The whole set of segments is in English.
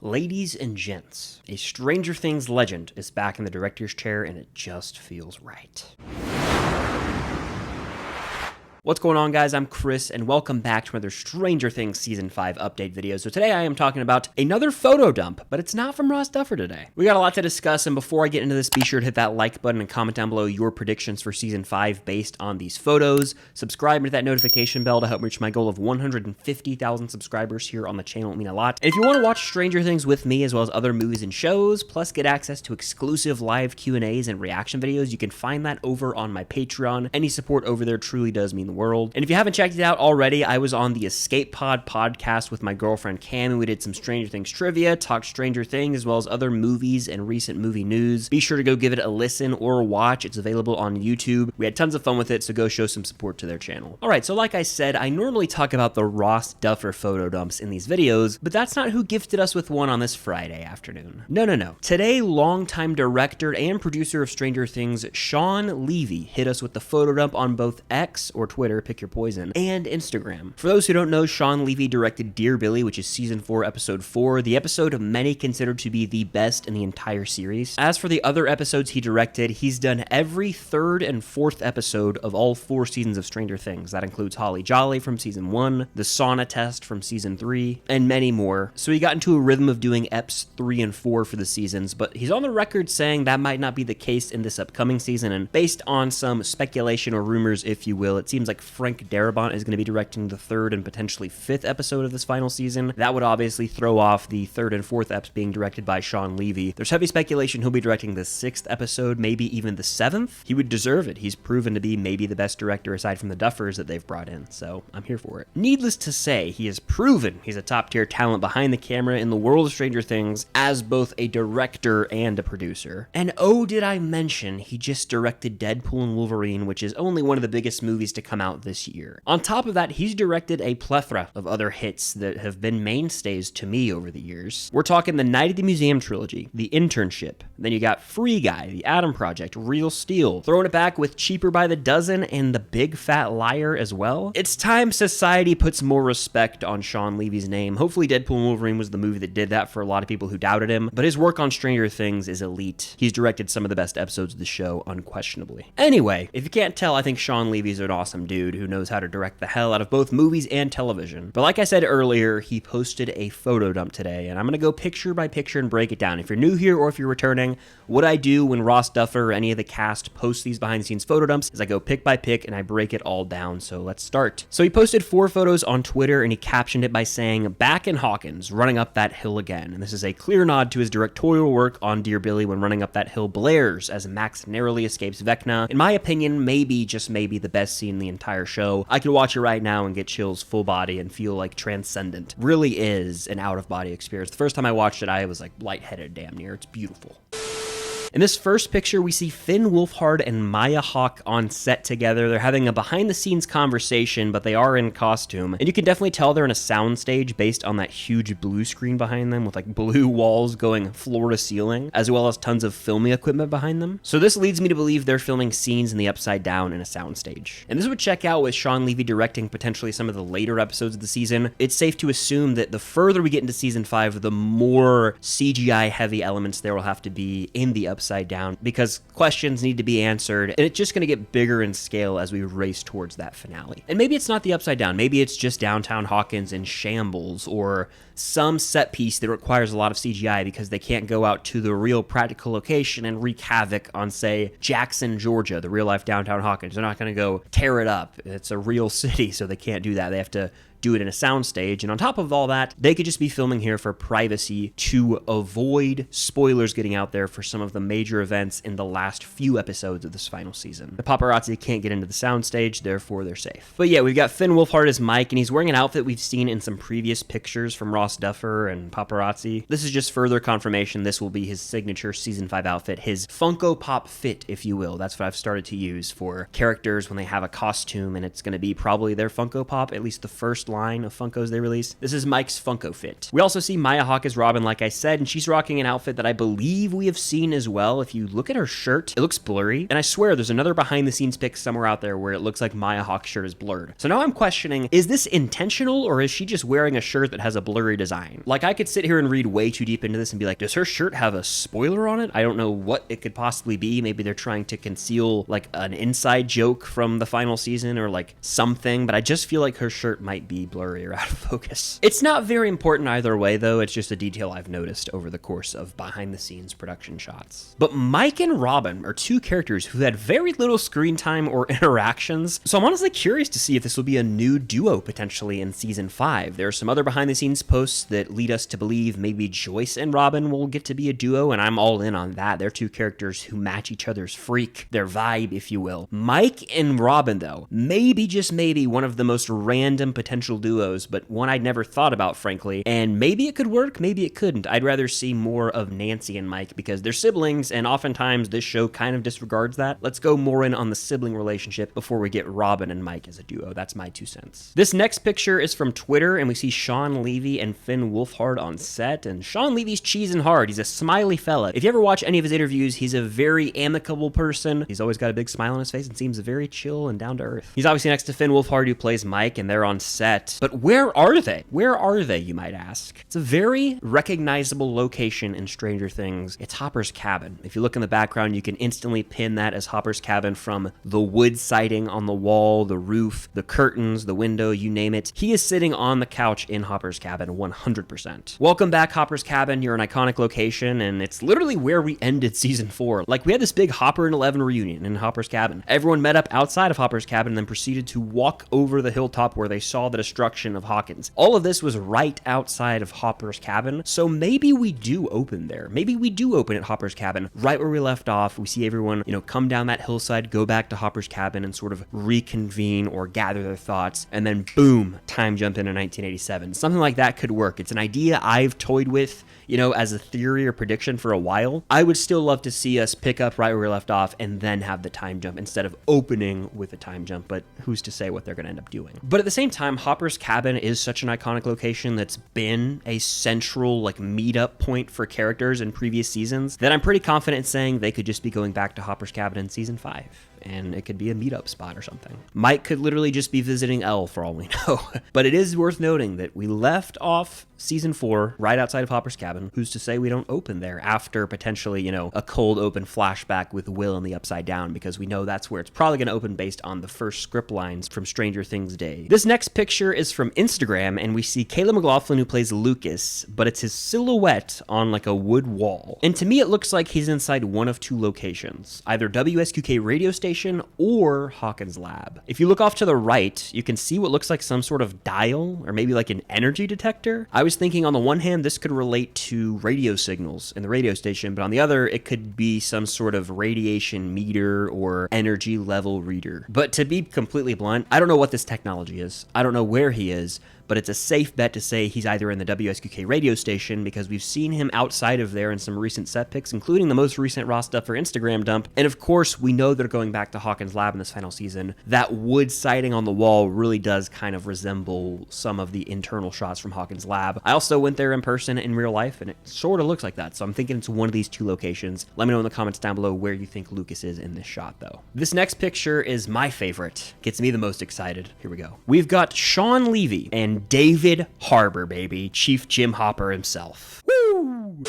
Ladies and gents, a Stranger Things legend is back in the director's chair and it just feels right. What's going on, guys? I'm Chris, and welcome back to another Stranger Things Season 5 update video. So today I am talking about another photo dump, but it's not from Ross Duffer today. We got a lot to discuss, and before I get into this, be sure to hit that like button and comment down below your predictions for Season 5 based on these photos. Subscribe and hit that notification bell to help reach my goal of 150,000 subscribers here on the channel. It would mean a lot. And if you want to watch Stranger Things with me, as well as other movies and shows, plus get access to exclusive live Q&As and reaction videos, you can find that over on my Patreon. Any support over there truly does mean the world. And if you haven't checked it out already, I was on the Escape Pod podcast with my girlfriend Cam, and we did some Stranger Things trivia, talked Stranger Things, as well as other movies and recent movie news. Be sure to go give it a listen or watch. It's available on YouTube. We had tons of fun with it, so go show some support to their channel. Alright, so like I said, I normally talk about the Ross Duffer photo dumps in these videos, but that's not who gifted us with one on this Friday afternoon. No. Today, longtime director and producer of Stranger Things, Shawn Levy, hit us with the photo dump on both X, or Twitter, pick your poison, and Instagram. For those who don't know, Shawn Levy directed Dear Billy, which is Season 4, Episode 4, the episode many considered to be the best in the entire series. As for the other episodes he directed, he's done every third and fourth episode of all 4 seasons of Stranger Things. That includes Holly Jolly from Season 1, the sauna test from Season 3, and many more. So he got into a rhythm of doing Eps 3 and 4 for the seasons, but he's on the record saying that might not be the case in this upcoming season, and based on some speculation or rumors, if you will, it seems like Frank Darabont is going to be directing the 3rd and potentially 5th episode of this final season. That would obviously throw off the 3rd and 4th eps being directed by Shawn Levy. There's heavy speculation he'll be directing the 6th episode, maybe even the 7th. He would deserve it. He's proven to be maybe the best director aside from the Duffers that they've brought in, so I'm here for it. Needless to say, he has proven he's a top-tier talent behind the camera in the world of Stranger Things as both a director and a producer. And oh, did I mention he just directed Deadpool and Wolverine, which is only one of the biggest movies to come out this year. On top of that, he's directed a plethora of other hits that have been mainstays to me over the years. We're talking the Night at the Museum trilogy, The Internship, then you got Free Guy, The Atom Project, Real Steel, throwing it back with Cheaper by the Dozen and The Big Fat Liar as well. It's time society puts more respect on Shawn Levy's name. Hopefully Deadpool and Wolverine was the movie that did that for a lot of people who doubted him, but his work on Stranger Things is elite. He's directed some of the best episodes of the show, unquestionably. Anyway, if you can't tell, I think Shawn Levy's an awesome dude who knows how to direct the hell out of both movies and television. But like I said earlier, he posted a photo dump today, and I'm gonna go picture by picture and break it down. If you're new here or if you're returning, what I do when Ross Duffer or any of the cast posts these behind the scenes photo dumps is I go pick by pick and I break it all down. So let's start. So he posted 4 photos on Twitter and he captioned it by saying, "Back in Hawkins, running up that hill again." And this is a clear nod to his directorial work on Dear Billy when running up that hill blares as Max narrowly escapes Vecna. In my opinion, maybe, just maybe, the best scene in the entire show. I could watch it right now and get chills full body and feel like transcendent. Really is an out-of-body experience. The first time I watched it, I was like lightheaded damn near. It's beautiful. In this first picture, we see Finn Wolfhard and Maya Hawke on set together. They're having a behind-the-scenes conversation, but they are in costume. And you can definitely tell they're in a soundstage based on that huge blue screen behind them with like blue walls going floor to ceiling, as well as tons of filming equipment behind them. So this leads me to believe they're filming scenes in the Upside Down in a soundstage. And this would check out with Shawn Levy directing potentially some of the later episodes of the season. It's safe to assume that the further we get into Season 5, the more CGI-heavy elements there will have to be in the Upside Down, because questions need to be answered, and it's just going to get bigger in scale as we race towards that finale. And maybe it's not the Upside Down, maybe it's just downtown Hawkins in shambles, or some set piece that requires a lot of CGI because they can't go out to the real practical location and wreak havoc on, say, Jackson, Georgia, the real-life downtown Hawkins. They're not going to go tear it up. It's a real city, so they can't do that. They have to do it in a soundstage, and on top of all that, they could just be filming here for privacy to avoid spoilers getting out there for some of the major events in the last few episodes of this final season. The paparazzi can't get into the soundstage, therefore they're safe. But yeah, we've got Finn Wolfhard as Mike, and he's wearing an outfit we've seen in some previous pictures from Ross Duffer and paparazzi. This is just further confirmation this will be his signature Season 5 outfit, his Funko Pop fit, if you will. That's what I've started to use for characters when they have a costume, and it's going to be probably their Funko Pop, at least the first line of Funkos they release. This is Mike's Funko Fit. We also see Maya Hawke as Robin, like I said, and she's rocking an outfit that I believe we have seen as well. If you look at her shirt, it looks blurry, and I swear there's another behind the scenes pic somewhere out there where it looks like Maya Hawke's shirt is blurred. So now I'm questioning, is this intentional, or is she just wearing a shirt that has a blurry design? Like, I could sit here and read way too deep into this and be like, does her shirt have a spoiler on it? I don't know what it could possibly be. Maybe they're trying to conceal like an inside joke from the final season or like something, but I just feel like her shirt might be blurry or out of focus. It's not very important either way though, it's just a detail I've noticed over the course of behind the scenes production shots. But Mike and Robin are two characters who had very little screen time or interactions, so I'm honestly curious to see if this will be a new duo potentially in season 5. There are some other behind the scenes posts that lead us to believe maybe Joyce and Robin will get to be a duo, and I'm all in on that. They're two characters who match each other's freak, their vibe, if you will. Mike and Robin, though, maybe, just maybe, one of the most random potential duos, but one I'd never thought about, frankly, and maybe it could work, maybe it couldn't. I'd rather see more of Nancy and Mike because they're siblings, and oftentimes this show kind of disregards that. Let's go more in on the sibling relationship before we get Robin and Mike as a duo. That's my 2 cents. This next picture is from Twitter, and we see Shawn Levy and Finn Wolfhard on set, and Shawn Levy's cheesing hard. He's a smiley fella. If you ever watch any of his interviews, he's a very amicable person. He's always got a big smile on his face and seems very chill and down to earth. He's obviously next to Finn Wolfhard, who plays Mike, and they're on set. But where are they? Where are they, you might ask? It's a very recognizable location in Stranger Things. It's Hopper's cabin. If you look in the background, you can instantly pin that as Hopper's cabin from the wood siding on the wall, the roof, the curtains, the window, you name it. He is sitting on the couch in Hopper's cabin 100%. Welcome back, Hopper's cabin. You're an iconic location, and it's literally where we ended season 4. Like, we had this big Hopper and Eleven reunion in Hopper's cabin. Everyone met up outside of Hopper's cabin and then proceeded to walk over the hilltop where they saw the destruction of Hawkins. All of this was right outside of Hopper's cabin, so maybe we do open there. Maybe we do open at Hopper's cabin right where we left off. We see everyone, come down that hillside, go back to Hopper's cabin and sort of reconvene or gather their thoughts, and then boom, time jump into 1987. Something like that could work. It's an idea I've toyed with, as a theory or prediction for a while. I would still love to see us pick up right where we left off and then have the time jump instead of opening with a time jump, but who's to say what they're going to end up doing. But at the same time, Hopper's cabin is such an iconic location that's been a central meetup point for characters in previous seasons that I'm pretty confident in saying they could just be going back to Hopper's cabin in season 5. And it could be a meetup spot or something. Mike could literally just be visiting Elle for all we know. But it is worth noting that we left off season 4 right outside of Hopper's cabin. Who's to say we don't open there after potentially, a cold open flashback with Will in the Upside Down, because we know that's where it's probably going to open based on the first script lines from Stranger Things Day. This next picture is from Instagram, and we see Caleb McLaughlin, who plays Lucas, but it's his silhouette on a wood wall. And to me, it looks like he's inside one of 2 locations, either WSQK radio station or Hawkins Lab. If you look off to the right, you can see what looks like some sort of dial or maybe an energy detector. I was thinking on the one hand, this could relate to radio signals in the radio station, but on the other, it could be some sort of radiation meter or energy level reader. But to be completely blunt, I don't know what this technology is. I don't know where he is, but it's a safe bet to say he's either in the WSQK radio station because we've seen him outside of there in some recent set pics, including the most recent Raw Stuffer Instagram dump. And of course, we know they're going back to Hawkins Lab in this final season. That wood siding on the wall really does kind of resemble some of the internal shots from Hawkins Lab. I also went there in person in real life, and it sort of looks like that. So I'm thinking it's one of these 2 locations. Let me know in the comments down below where you think Lucas is in this shot, though. This next picture is my favorite. Gets me the most excited. Here we go. We've got Shawn Levy and David Harbour, baby. Chief Jim Hopper himself. Woo!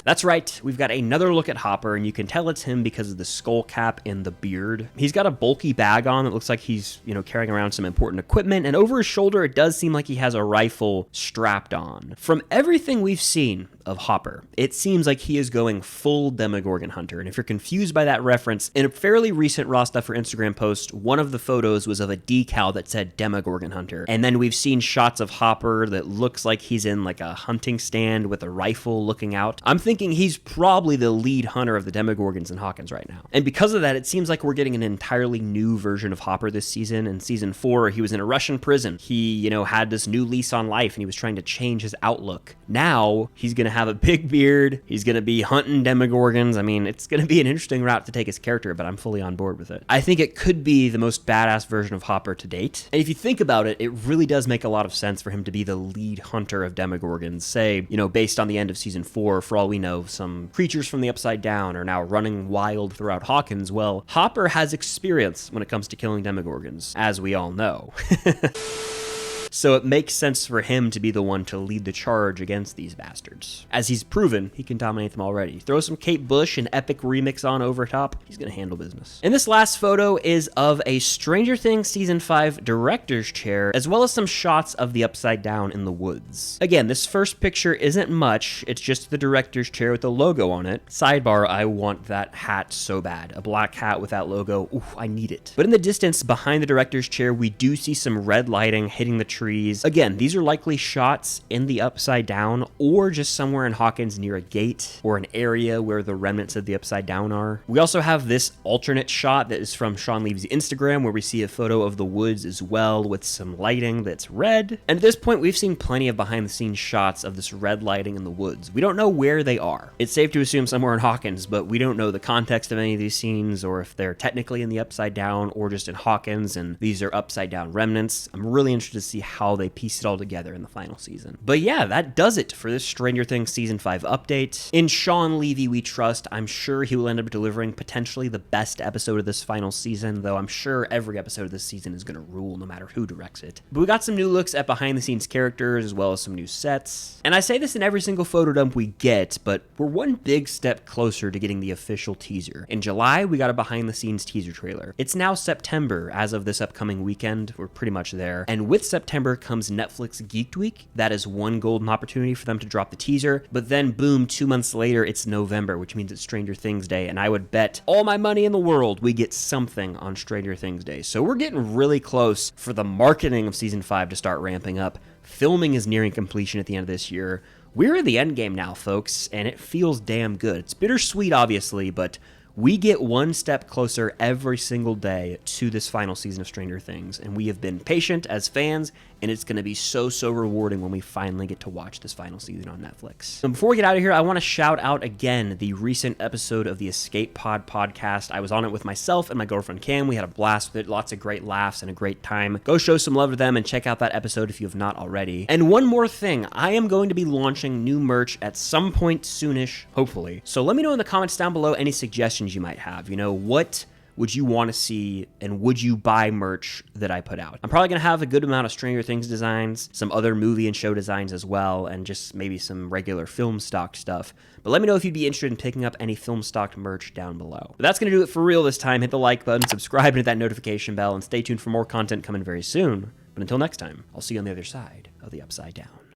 That's right, we've got another look at Hopper, and you can tell it's him because of the skull cap and the beard. He's got a bulky bag on that looks like he's, carrying around some important equipment, and over his shoulder it does seem like he has a rifle strapped on. From everything we've seen of Hopper, it seems like he is going full Demogorgon Hunter, and if you're confused by that reference, in a fairly recent Raw Stuffer Instagram post, one of the photos was of a decal that said Demogorgon Hunter, and then we've seen shots of Hopper that looks like he's in a hunting stand with a rifle looking out. I'm thinking he's probably the lead hunter of the Demogorgons in Hawkins right now. And because of that, it seems like we're getting an entirely new version of Hopper this season. In season 4, he was in a Russian prison. He, had this new lease on life, and he was trying to change his outlook. Now, he's going to to have a big beard. He's going to be hunting demogorgons. I mean, it's going to be an interesting route to take his character, but I'm fully on board with it. I think it could be the most badass version of Hopper to date. And if you think about it, it really does make a lot of sense for him to be the lead hunter of demogorgons. Say, based on the end of season 4, for all we know, some creatures from the Upside Down are now running wild throughout Hawkins. Well, Hopper has experience when it comes to killing demogorgons, as we all know. So it makes sense for him to be the one to lead the charge against these bastards. As he's proven, he can dominate them already. Throw some Kate Bush and epic remix on over top, he's gonna handle business. And this last photo is of a Stranger Things Season 5 director's chair, as well as some shots of the Upside Down in the woods. Again, this first picture isn't much, it's just the director's chair with the logo on it. Sidebar, I want that hat so bad. A black hat with that logo, ooh, I need it. But in the distance, behind the director's chair, we do see some red lighting hitting the trees. Again, these are likely shots in the Upside Down or just somewhere in Hawkins near a gate or an area where the remnants of the Upside Down are. We also have this alternate shot that is from Shawn Levy's Instagram where we see a photo of the woods as well with some lighting that's red. And at this point, we've seen plenty of behind the scenes shots of this red lighting in the woods. We don't know where they are. It's safe to assume somewhere in Hawkins, but we don't know the context of any of these scenes or if they're technically in the Upside Down or just in Hawkins and these are Upside Down remnants. I'm really interested to see how they piece it all together in the final season. But yeah, that does it for this Stranger Things Season 5 update. In Shawn Levy we trust. I'm sure he will end up delivering potentially the best episode of this final season, though I'm sure every episode of this season is going to rule no matter who directs it. But we got some new looks at behind the scenes characters as well as some new sets. And I say this in every single photo dump we get, but we're one big step closer to getting the official teaser. In July, we got a behind the scenes teaser trailer. It's now September as of this upcoming weekend. We're pretty much there. And with September comes Netflix Geeked Week. That is one golden opportunity for them to drop the teaser, but then boom, 2 months later, it's November, which means it's Stranger Things Day, and I would bet all my money in the world we get something on Stranger Things Day. So we're getting really close for the marketing of Season 5 to start ramping up. Filming is nearing completion at the end of this year. We're in the end game now, folks, and it feels damn good. It's bittersweet, obviously, but we get one step closer every single day to this final season of Stranger Things, and we have been patient as fans, and it's going to be so rewarding when we finally get to watch this final season on Netflix. And before we get out of here, I want to shout out again the recent episode of the Escape Pod podcast. I was on it with myself and my girlfriend Cam. We had a blast with it, lots of great laughs and a great time. Go show some love to them and check out that episode if you have not already. And one more thing, I am going to be launching new merch at some point soonish, hopefully. So let me know in the comments down below any suggestions you might have. What would you want to see, and would you buy merch that I put out? I'm probably going to have a good amount of Stranger Things designs, some other movie and show designs as well, and just maybe some regular film stock stuff. But let me know if you'd be interested in picking up any film stock merch down below. But that's going to do it for real this time. Hit the like button, subscribe, and hit that notification bell, and stay tuned for more content coming very soon. But until next time, I'll see you on the other side of the Upside Down.